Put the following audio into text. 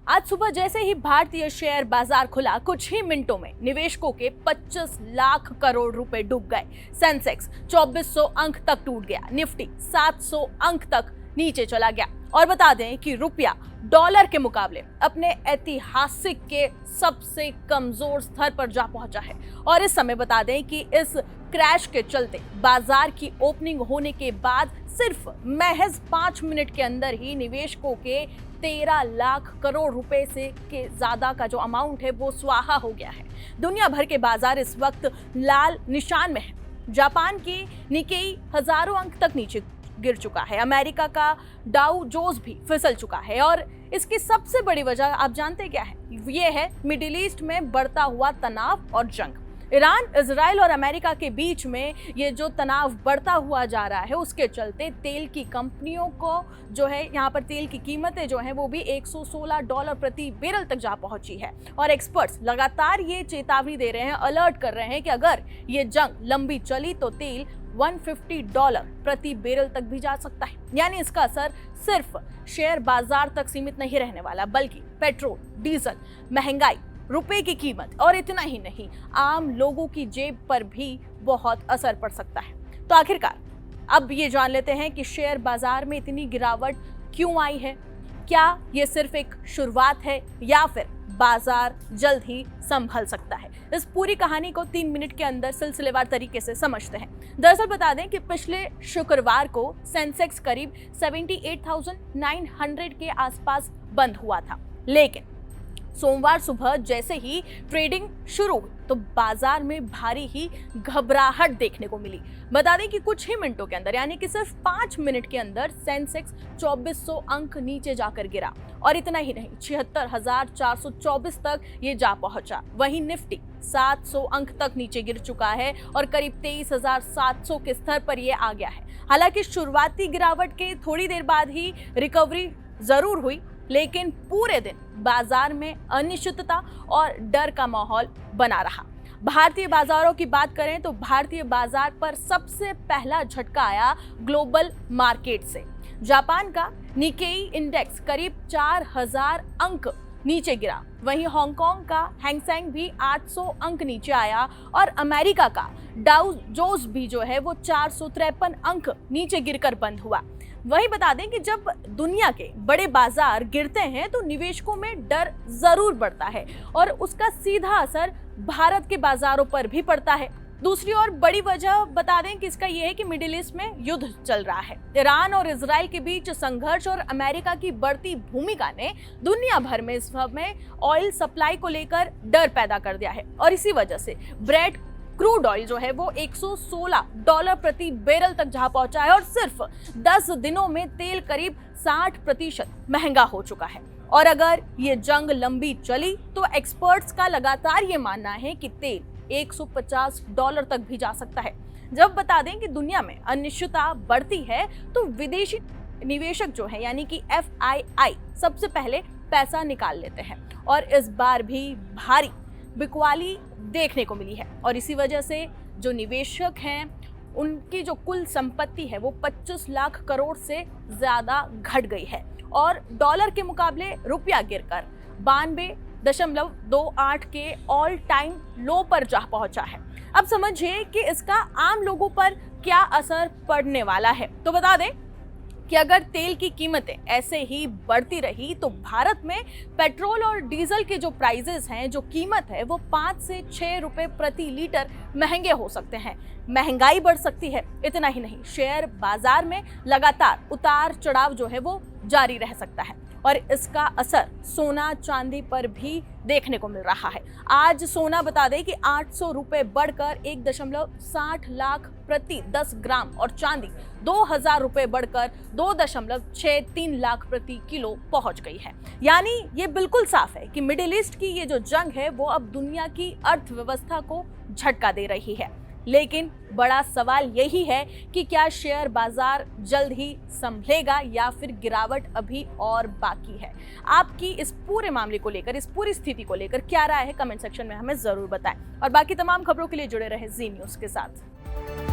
आज सुबह जैसे ही भारतीय शेयर बाजार खुला, कुछ ही मिनटों में निवेशकों के 25 लाख करोड़ रुपए डूब गए। सेंसेक्स 2400 अंक तक टूट गया, निफ्टी 700 अंक तक नीचे चला गया। और बता दें कि रुपया डॉलर के मुकाबले अपने ऐतिहासिक के सबसे कमजोर स्तर पर जा पहुंचा है। और इस समय बता दें कि इस क्रैश के चलते बाजार की ओपनिंग होने के बाद सिर्फ महज 5 मिनट के अंदर ही निवेशकों के 13 लाख करोड़ रुपए से के ज्यादा का जो अमाउंट है वो स्वाहा हो गया है। दुनिया भर के बाजार इस वक्त लाल निशान में है। जापान की निकेई हजारों अंक तक नीचे गिर चुका है। अमेरिका का डाउ जोन्स भी फिसल चुका है। और इसकी सबसे बड़ी वजह आप जानते क्या है? ये है मिडिल ईस्ट में बढ़ता हुआ तनाव और जंग। ईरान, इजराइल और अमेरिका के बीच में ये जो तनाव बढ़ता हुआ जा रहा है, उसके चलते तेल की कंपनियों को जो है यहाँ पर तेल की कीमतें जो हैं वो भी $116 प्रति बैरल तक जा पहुंची है। और एक्सपर्ट्स लगातार ये चेतावनी दे रहे हैं, अलर्ट कर रहे हैं कि अगर ये जंग लंबी चली तो तेल $150 प्रति बैरल तक भी जा सकता है। यानी इसका असर सिर्फ शेयर बाजार तक सीमित नहीं रहने वाला, बल्कि पेट्रोल, डीजल, महंगाई, रुपए की कीमत और इतना ही नहीं, आम लोगों की जेब पर भी बहुत असर पड़ सकता है। तो आखिरकार अब ये जान लेते हैं कि शेयर बाजार में इतनी गिरावट क्यों आई है। क्या ये सिर्फ एक शुरुआत है या फिर बाजार जल्द ही संभल सकता है? इस पूरी कहानी को 3 मिनट के अंदर सिलसिलेवार तरीके से समझते हैं। दरअसल बता दें कि पिछले शुक्रवार को सेंसेक्स करीब 78,900 के आसपास बंद हुआ था, लेकिन सोमवार सुबह जैसे ही ट्रेडिंग शुरू हुई तो बाजार में भारी ही घबराहट देखने को मिली। बता दें कि कुछ ही मिनटों के अंदर, यानी कि सिर्फ 5 मिनट के अंदर सेंसेक्स 2400 अंक नीचे जाकर गिरा। और इतना ही नहीं, 76,424 तक ये जा पहुंचा। वहीं निफ्टी 700 अंक तक नीचे गिर चुका है और करीब 23,700 के स्तर पर ये आ गया है। हालांकि शुरुआती गिरावट के थोड़ी देर बाद ही रिकवरी जरूर हुई, लेकिन पूरे दिन बाजार में अनिश्चितता और डर का माहौल बना रहा। भारतीय बाजारों की बात करें तो भारतीय बाजार पर सबसे पहला झटका आया ग्लोबल मार्केट से। जापान का निकेई इंडेक्स करीब 4000 अंक नीचे गिरा। वहीं हांगकांग का हैंगसेंग भी 800 अंक नीचे आया और अमेरिका का डाउ जोन्स भी जो है वो 453 अंक नीचे गिरकर बंद हुआ। वही बता दें कि जब दुनिया के बड़े बाजार गिरते हैं तो निवेशकों में डर जरूर बढ़ता है और उसका सीधा असर भारत के बाजारों पर भी पड़ता है। दूसरी ओर बड़ी वजह बता दें कि इसका यह है कि मिडिल ईस्ट में युद्ध चल रहा है। ईरान और इजराइल के बीच संघर्ष और अमेरिका की बढ़ती भूमिका ने दुनिया भर में इस समय ऑयल सप्लाई को लेकर डर पैदा कर दिया है। और इसी वजह से ब्रेड क्रूड ऑयल जो है वो $116 प्रति बैरल तक जा पहुंचा है और सिर्फ 10 दिनों में तेल करीब 60% महंगा हो चुका है। और अगर ये जंग लंबी चली तो एक्सपर्ट्स का लगातार ये मानना है कि तेल $150 तक भी जा सकता है। जब बता दें कि दुनिया में अनिश्चितता बढ़ती है तो विदेशी निवेशक जो है, यानी कि FII, सबसे पहले पैसा निकाल लेते हैं और इस बार भी भारी बिकवाली देखने को मिली है। और इसी वजह से जो निवेशक हैं उनकी जो कुल संपत्ति है वो 25 लाख करोड़ से ज्यादा घट गई है और डॉलर के मुकाबले रुपया गिरकर 92.28 के ऑल टाइम लो पर जा पहुंचा है। अब समझिए कि इसका आम लोगों पर क्या असर पड़ने वाला है। तो बता दें कि अगर तेल की कीमतें ऐसे ही बढ़ती रही तो भारत में पेट्रोल और डीजल के जो प्राइसेस हैं, जो कीमत है, वो 5 से 6 रुपए प्रति लीटर महंगे हो सकते हैं। महंगाई बढ़ सकती है। इतना ही नहीं, शेयर बाजार में लगातार उतार चढ़ाव जो है वो जारी रह सकता है और इसका असर सोना चांदी पर भी देखने को मिल रहा है। आज सोना बता दें कि 800 रुपए बढ़कर 1.60 लाख प्रति 10 ग्राम और चांदी 2000 रुपए बढ़कर 2.63 लाख प्रति किलो पहुंच गई है। यानी ये बिल्कुल साफ है कि मिडिल ईस्ट की ये जो जंग है वो अब दुनिया की अर्थव्यवस्था को झटका दे रही है। लेकिन बड़ा सवाल यही है कि क्या शेयर बाजार जल्द ही संभलेगा या फिर गिरावट अभी और बाकी है। आपकी इस पूरे मामले को लेकर, इस पूरी स्थिति को लेकर क्या राय है, कमेंट सेक्शन में हमें जरूर बताएं और बाकी तमाम खबरों के लिए जुड़े रहे जी न्यूज़ के साथ।